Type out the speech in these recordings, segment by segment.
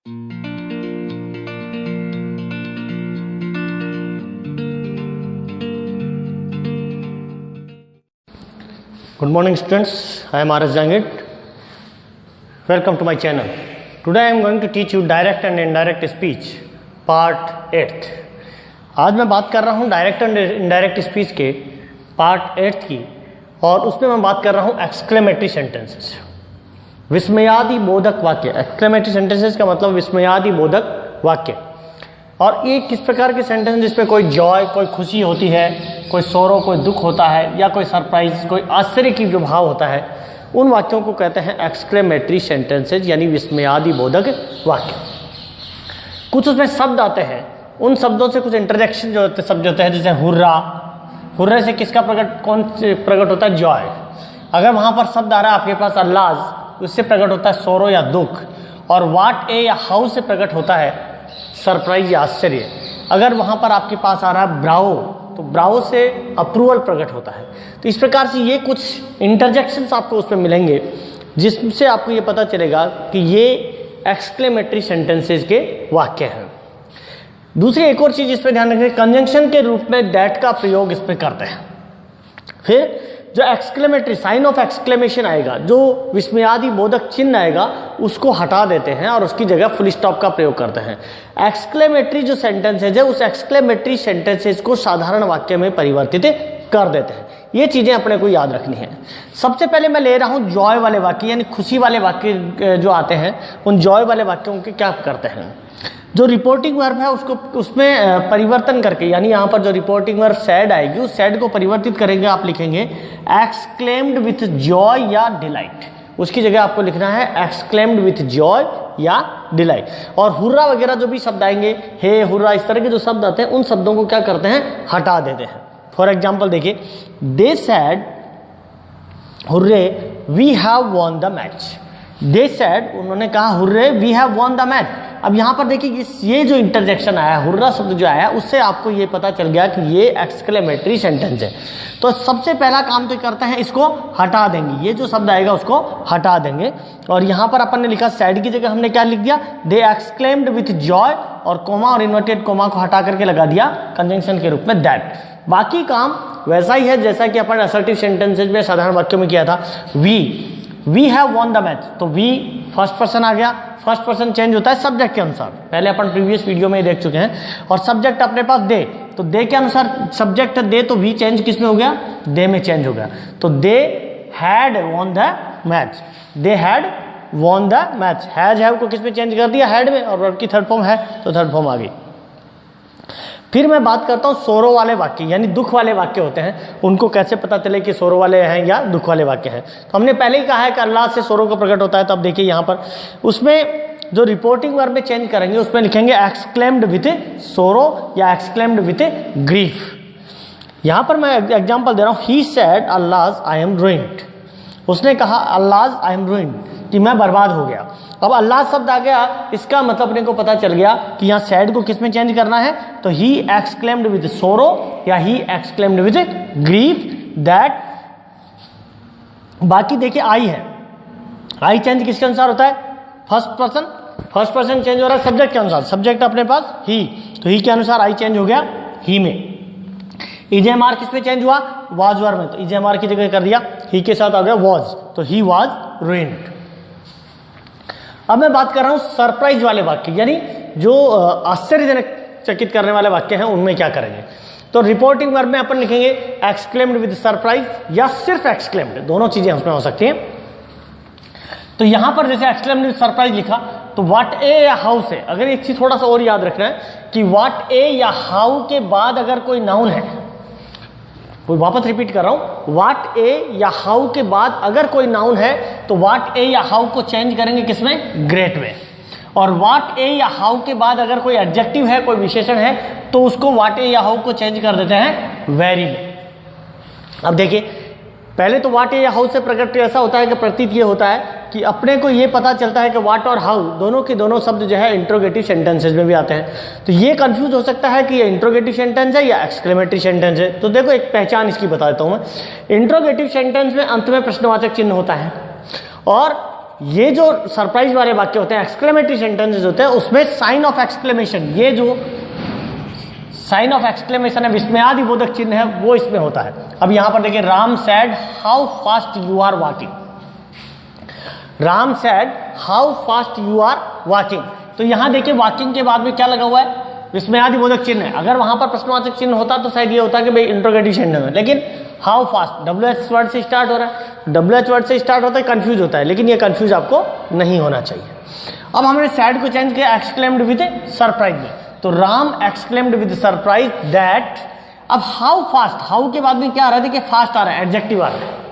Good morning students, I am R.S. Jangid. Welcome to my channel. Today I am going to teach you direct and indirect speech part 8. आज मैं बात कर रहा हूँ direct and indirect speech के part 8 की, और उसमें मैं बात कर रहा हूँ एक्सक्लेमेटरी सेंटेंसेस, विस्मयादि बोधक वाक्य। एक्सक्लेमेटरी सेंटेंसेस का मतलब विस्मयादि बोधक वाक्य। और ये किस प्रकार के सेंटेंस जिसमें कोई जॉय, कोई खुशी होती है, कोई सोरो, कोई दुख होता है, या कोई सरप्राइज, कोई आश्चर्य की जो भाव होता है, उन वाक्यों को कहते हैं एक्सक्लेमेटरी सेंटेंसेज, यानी विस्मयादि बोधक वाक्य। कुछ उसमें शब्द आते हैं, उन शब्दों से कुछ इंटरजेक्शन जो होते शब्द होते हैं, जैसे हुर्रा। हुर्रे से किसका कौन प्रकट होता है? जॉय। अगर वहां पर शब्द आ रहा है आपके पास अल्लाज, उससे प्रकट होता है सोरो या दुख। और वाट ए या हाउ से प्रकट होता है सरप्राइज या आश्चर्य। अगर वहां पर आपके पास आ रहा है ब्राओ, तो ब्राओ से अप्रूवल प्रकट होता है। तो इस प्रकार से ये कुछ इंटरजेक्शंस आपको उसमें मिलेंगे, जिससे आपको ये पता चलेगा कि ये एक्सक्लेमेटरी सेंटेंसेस के वाक्य हैं। दूसरी एक और चीज इस पर ध्यान रखें, कंजंक्शन के रूप में दैट का प्रयोग इस पर करते हैं। फिर जो एक्सक्लेमेटरी साइन ऑफ एक्सक्लेमेशन आएगा, जो विस्मयादि बोधक चिन्ह आएगा, उसको हटा देते हैं और उसकी जगह फुल स्टॉप का प्रयोग करते हैं। एक्सक्लेमेटरी जो सेंटेंसेज है, उस एक्सक्लेमेटरी सेंटेंसेज को साधारण वाक्य में परिवर्तित कर देते हैं। ये चीजें अपने को याद रखनी है। सबसे पहले मैं ले रहा हूं जॉय वाले वाक्य, यानी खुशी वाले वाक्य जो आते हैं, उन जॉय वाले वाक्यों के क्या करते हैं, जो रिपोर्टिंग वर्ब है उसको उसमें परिवर्तन करके, यानी यहाँ पर जो रिपोर्टिंग वर्ब सैड आएगी, उस सैड को परिवर्तित करेंगे। आप लिखेंगे एक्सक्लेम्ड विथ जॉय या डिलाइट। उसकी जगह आपको लिखना है एक्सक्लेम्ड विथ जॉय या डिलाइट। और हुर्रा वगैरह जो भी शब्द आएंगे, हे, हुर्रा, इस तरह के जो शब्द आते हैं, उन शब्दों को क्या करते हैं? हटा देते हैं। फॉर एग्जाम्पल देखिए, they said hurray we have won the match. They said, उन्होंने कहा hurray we have won the match. अब यहां पर देखिए ये जो इंटरजेक्शन आया, हुर्रा शब्द जो आया, उससे आपको ये पता चल गया कि ये एक्सक्लेमेटरी सेंटेंस है। तो सबसे पहला काम तो करते हैं, इसको हटा देंगे। ये जो शब्द आएगा उसको हटा देंगे। और यहां पर अपन ने लिखा सैड की जगह हमने क्या लिख दिया? दे एक्सक्लेम्ड विथ जॉय, और कोमा और इन्वर्टेड कोमा को हटा करके लगा दिया कंजंक्शन के रूप में दैट। बाकी काम वैसा ही है जैसा कि अपन असर्टिव सेंटेंसेज में साधारण वाक्यों में किया था। We have won the match, तो वी फर्स्ट पर्सन आ गया। फर्स्ट पर्सन चेंज होता है सब्जेक्ट के अनुसार, पहले अपन प्रीवियस वीडियो में देख चुके हैं। और सब्जेक्ट अपने पास दे, तो दे के अनुसार सब्जेक्ट दे, तो वी चेंज किस में हो गया? दे में चेंज हो गया। तो they had von the match, they had von the match. Have को किस में चेंज कर दिया? हैड में। और वर्ब की थर्ड फॉर्म है, तो थर्ड फॉर्म आ गई। फिर मैं बात करता हूं सोरो वाले वाक्य, यानी दुख वाले वाक्य होते हैं, उनको कैसे पता चले कि सोरो वाले हैं या दुख वाले वाक्य हैं। तो हमने पहले ही कहा है कि अल्लाह से सोरो का प्रकट होता है। तो अब देखिए यहां पर उसमें जो रिपोर्टिंग वर्ब में चेंज करेंगे, उसमें लिखेंगे एक्सक्लेम्ड विथ सोरो या एक्सक्लेम्ड विथ ग्रीफ। यहां पर मैं एग्जांपल दे रहा हूं, he said Allah I am ruined. उसने कहा अल्लाह आई एम रूइंड, कि मैं बर्बाद हो गया। अब अल्लाह शब्द आ गया, इसका मतलब अपने को पता चल गया कि यहाँ सैड को किस में चेंज करना है? तो ही एक्सक्लेम्ड विद सोरो या he exclaimed with grief that. बाकी देखिए आई है, आई चेंज किसके अनुसार होता है? फर्स्ट पर्सन चेंज हो रहा है सब्जेक्ट के अनुसार। सब्जेक्ट अपने पास ही, तो ही के अनुसार आई चेंज हो गया ही में। इजेएमआर किस में चेंज हुआ? वाज वर्ब में, तो इजेएमआर की जगह कर दिया ही के साथ आ गया वाज, तो ही वाज रूइंड। अब मैं बात कर रहा हूं सरप्राइज वाले वाक्य, यानी जो आश्चर्यजनक चकित करने वाले वाक्य हैं, उनमें क्या करेंगे? तो रिपोर्टिंग वर्ब में अपन लिखेंगे एक्सक्लेम्ड विद सरप्राइज या सिर्फ एक्सक्लेम्ड, दोनों चीजें उसमें हो सकती हैं। तो यहां पर जैसे एक्सक्लेम्ड विद सरप्राइज लिखा, तो व्हाट ए या हाउ से, अगर एक चीज थोड़ा सा और याद रखना है कि व्हाट ए या हाउ के बाद अगर कोई नाउन है, कोई वापस रिपीट कर रहा हूं, व्हाट ए या हाउ के बाद अगर कोई नाउन है, तो व्हाट ए या हाउ को चेंज करेंगे किसमें? ग्रेट में। और व्हाट ए या हाउ के बाद अगर कोई एडजेक्टिव है, कोई विशेषण है, तो उसको व्हाट ए या हाउ को चेंज कर देते हैं वेरी में। अब देखिए, पहले तो व्हाट ए या हाउ से प्रकट ऐसा होता है कि प्रतीत ये होता है कि अपने को ये पता चलता है कि व्हाट और हाउ दोनों के दोनों शब्द जो है इंट्रोगेटिव सेंटेंसेज में भी आते हैं। तो ये कंफ्यूज हो सकता है कि ये इंट्रोगेटिव सेंटेंस है या एक्सक्लेमेटरी सेंटेंस है। तो देखो एक पहचान इसकी बता देता हूं मैं। इंट्रोगेटिव सेंटेंस में अंत में प्रश्नवाचक चिन्ह होता है, और ये जो सरप्राइज वाले वाक्य होते हैं, एक्सक्लेमेटरी सेंटेंसेस होते हैं, उसमें साइन ऑफ एक्सक्लेमेशन, ये जो साइन ऑफ एक्सक्लेमेशन है, विस्मयादि बोधक चिन्ह है, वो इसमें होता है। अब यहां पर देखिए, Ram said how fast you are walking, Ram said how fast you are walking. तो यहां देखिए वॉकिंग के बाद में क्या लगा हुआ है, विस्मयादि बोधक चिन्ह है। अगर वहां पर प्रश्नवाचक चिन्ह होता तो शायद ये होता कि भाई इंट्रोगेटिव सेंटेंस है, लेकिन हाउ फास्ट WH वर्ड से स्टार्ट हो रहा है, WH वर्ड से स्टार्ट होता है, कंफ्यूज होता है, लेकिन ये कंफ्यूज आपको नहीं होना चाहिए। अब हमने सैड को चेंज किया एक्सक्लेम्ड विद सरप्राइज में, तो Ram exclaimed with surprise that. अब हाउ फास्ट, हाउ के बाद में क्या आ रहा है, देखिए फास्ट आ रहा है, एडजेक्टिव आ रहा है।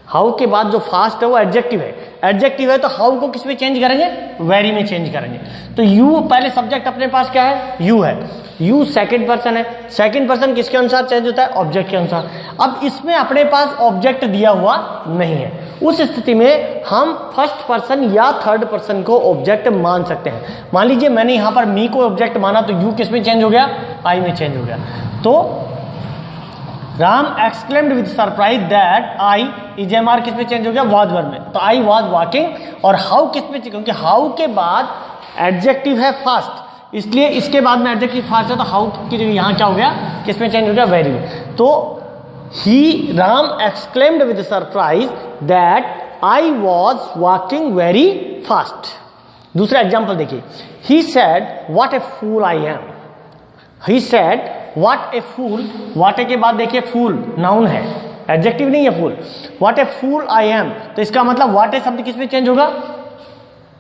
हाउ के बाद जो फास्ट है वो एडजेक्टिव है, एडजेक्टिव है तो हाउ को किस में चेंज करेंगे, वेरी में चेंज करेंगे। तो यू पहले सब्जेक्ट अपने पास क्या है, यू है, यू सेकंड पर्सन है, सेकंड पर्सन किसके अनुसार चेंज होता है, ऑब्जेक्ट के अनुसार। अब इसमें अपने पास ऑब्जेक्ट दिया हुआ नहीं है, उस स्थिति में हम फर्स्ट पर्सन या थर्ड पर्सन को ऑब्जेक्ट मान सकते हैं। मान लीजिए मैंने यहां पर मी को ऑब्जेक्ट माना, तो यू किस में चेंज हो गया, आई में चेंज हो गया। तो Ram exclaimed with surprise that I, इजेमार किस में चेंज हो गया, वाज वर्ब में, तो आई वाज वॉकिंग। और हाउ किस में, क्योंकि हाउ के बाद एडजेक्टिव है फास्ट, इसलिए इसके बाद में एडजेक्टिव फास्ट है, तो हाउ की जगह यहां क्या हो गया, किस में चेंज हो गया, वेरी में। तो he Ram exclaimed with surprise that I was walking very fast. दूसरा एग्जाम्पल देखिए, he said what a fool I am, he said what a fool, what a के बाद देखिए फूल नाउन है, एडजेक्टिव नहीं है फूल, what a fool I M, तो इसका मतलब व्हाट ए शब्द किस में चेंज होगा,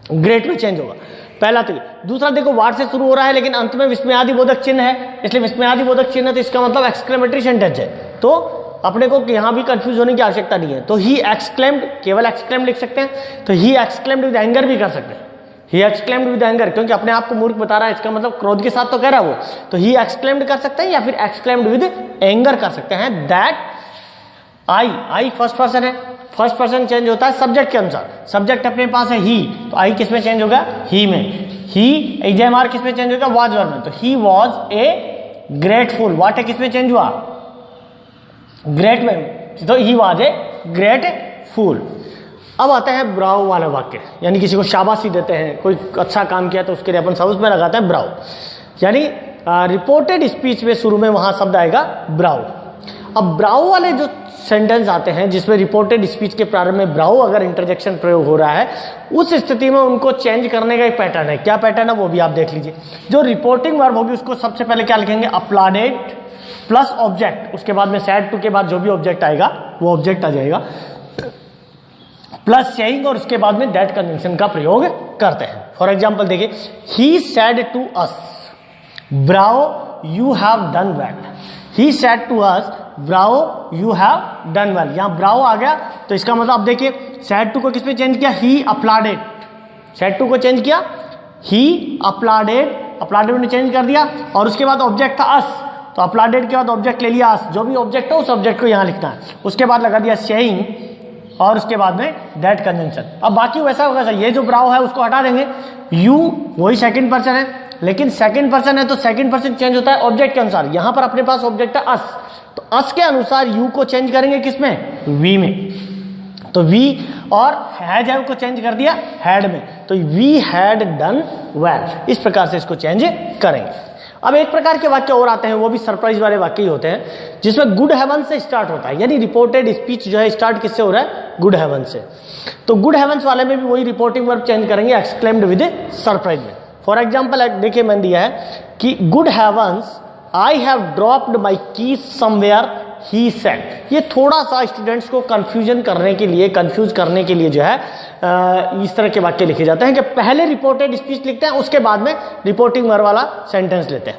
ग्रेट में चेंज होगा, पहला तो। दूसरा देखो व्हाट से शुरू हो रहा है लेकिन अंत में विस्मयादि बोधक चिन्ह है, इसलिए विस्मयादि बोधक चिन्ह है तो इसका मतलब एक्सक्लेमेटरी सेंटेंस है, तो अपने को यहां भी कंफ्यूज होने की आवश्यकता नहीं है। तो ही एक्सक्लेम्ड, केवल एक्सक्लेम्ड लिख सकते हैं, तो ही एक्सक्लेम्ड विद एंगर भी कर सकते हैं, ही एक्सक्लेम्ड विद एंगर, क्योंकि अपने आप को मूर्ख बता रहा है, इसका मतलब क्रोध के साथ तो कह रहा है वो, तो ही एक्सक्लेम्ड कर सकते हैं या फिर एक्सक्लेम्ड विद एंगर कर सकते हैं। That I, I first person है, फर्स्ट पर्सन चेंज होता है सब्जेक्ट के अनुसार, सब्जेक्ट अपने पास है ही, तो आई किस में चेंज होगा, ही में। ही एजेमार किस में चेंज होगा, वाज वर्ब में, तो he was a grateful, what है किस में चेंज हुआ, ग्रेट में, तो ही वाज ए ग्रेट फूल। अब आता है ब्राउ वाला वाक्य, यानी किसी को शाबाशी देते हैं, कोई अच्छा काम किया तो उसके लिए अपन सब उसमें लगाते हैं ब्राउ, यानी रिपोर्टेड स्पीच में शुरू में वहां शब्द आएगा ब्राउ। अब ब्राउ वाले जो सेंटेंस आते हैं जिसमें रिपोर्टेड स्पीच के प्रारंभ में ब्राउ अगर इंटरजेक्शन प्रयोग हो रहा है, उस स्थिति में उनको चेंज करने का एक पैटर्न है। क्या पैटर्न है वो भी आप देख लीजिए। जो रिपोर्टिंग वर्ब होगी उसको सबसे पहले क्या लिखेंगे, अपलाडेड प्लस ऑब्जेक्ट, उसके बाद में सैड टू के बाद जो भी ऑब्जेक्ट आएगा वो ऑब्जेक्ट आ जाएगा, प्लस सेइंग, और उसके बाद में दैट कंजंक्शन का प्रयोग करते हैं। फॉर एग्जाम्पल देखिए, he said to us bravo you have done well, he said to us bravo you have done well. यहां ब्राउ आ गया तो इसका मतलब अब देखिए, सेड टू को किस में चेंज किया, ही अपलाडेड, सेड टू को चेंज किया, ही अपलाडेड, अपलाडेड ने चेंज कर दिया, और उसके बाद ऑब्जेक्ट था अस, तो अपलाडेड के बाद ऑब्जेक्ट ले लिया अस, जो भी ऑब्जेक्ट है उस ऑब्जेक्ट को यहां लिखना है, उसके बाद लगा दिया सेइंग, और उसके बाद में दैट कंजंक्शन। अब बाकी वैसा होगा, ये जो ब्राउ है उसको हटा देंगे, यू वही सेकंड पर्सन है, लेकिन सेकंड पर्सन है तो सेकंड पर्सन चेंज होता है ऑब्जेक्ट के अनुसार। यहां पर अपने पास ऑब्जेक्ट है अस, तो अस के अनुसार यू को चेंज करेंगे किसमें, वी में, तो वी, और हैज है को चेंज कर दिया हैड में, तो वी हैड डन वेल, इस प्रकार से इसको चेंज करेंगे। अब एक प्रकार के वाक्य और आते हैं, वो भी सरप्राइज वाले वाक्य ही होते हैं, जिसमें गुड हेवन से स्टार्ट होता है, यानी रिपोर्टेड स्पीच जो है स्टार्ट किससे हो रहा है, गुड हेवन से। तो गुड हेवंस वाले में भी वही रिपोर्टिंग वर्ब चेंज करेंगे एक्सक्लेम्ड विद सरप्राइज में। फॉर एग्जाम्पल देखिए मैंने दिया है कि good heavens I have dropped my keys somewhere he said. ये थोड़ा सा स्टूडेंट्स को कंफ्यूजन करने के लिए, कंफ्यूज करने के लिए जो है इस तरह के वाक्य लिखे जाते हैं कि पहले रिपोर्टेड स्पीच लिखते हैं, उसके बाद में रिपोर्टिंग वर्ब वाला सेंटेंस लेते हैं।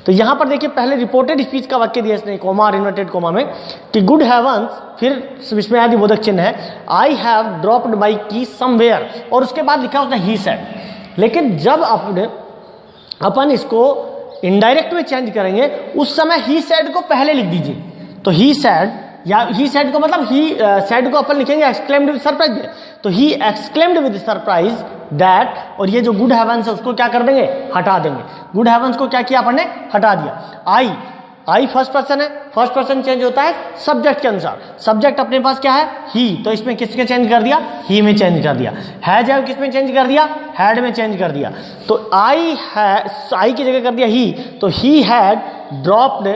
तो यहां पर देखिए पहले रिपोर्टेड स्पीच का वाक्य दिया इसने कोमा और इन्वर्टेड कोमा में कि गुड हेवंस, फिर विस्मयादि बोधक चिन्ह है, आई हैव ड्रॉप्ड माई की समवेयर, और उसके बाद लिखा उसने ही सेड। लेकिन जब अपन इसको इनडायरेक्ट में चेंज करेंगे उस समय ही सेड को पहले लिख दीजिए। तो ही सेड, या ही सेड को मतलब ही सेड को अपन लिखेंगे एक्सक्लेम्ड विद सरप्राइज, तो he exclaimed with surprise that, और ये जो गुड हेवंस है उसको क्या कर देंगे, हटा देंगे। गुड हेवंस को क्या किया अपन ने, हटा दिया। आई आई फर्स्ट पर्सन है, फर्स्ट पर्सन चेंज होता है सब्जेक्ट के अनुसार। सब्जेक्ट अपने पास क्या है, ही, तो इसमें किसके चेंज कर दिया, ही में चेंज कर दिया। हैज है किसमें चेंज कर दिया, हैड में चेंज कर दिया। तो आई की जगह कर दिया ही, तो ही हैड ड्रॉप्ड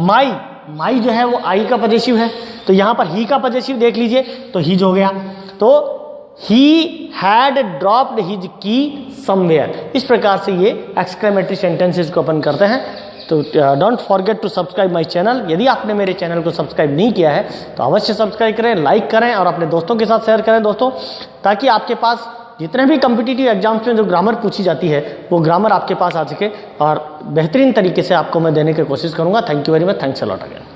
माई, माई जो है वो आई का पजेसिव है, तो यहां पर ही का पजेसिव देख लीजिए, तो हीज हो गया। तो ही हैड ड्रॉप्ड हिज की समवेयर। इस प्रकार से ये एक्सक्लेमेटरी सेंटेंसेस को अपन करते हैं। तो don't forget to subscribe my channel. यदि आपने मेरे चैनल को सब्सक्राइब नहीं किया है तो अवश्य सब्सक्राइब करें, लाइक करें और अपने दोस्तों के साथ शेयर करें दोस्तों, ताकि आपके पास जितने भी कम्पिटिटिव एग्जाम्स में जो ग्रामर पूछी जाती है वो ग्रामर आपके पास आ सके और बेहतरीन तरीके से आपको मैं देने की कोशिश करूंगा। Thank you very much, thanks a lot again.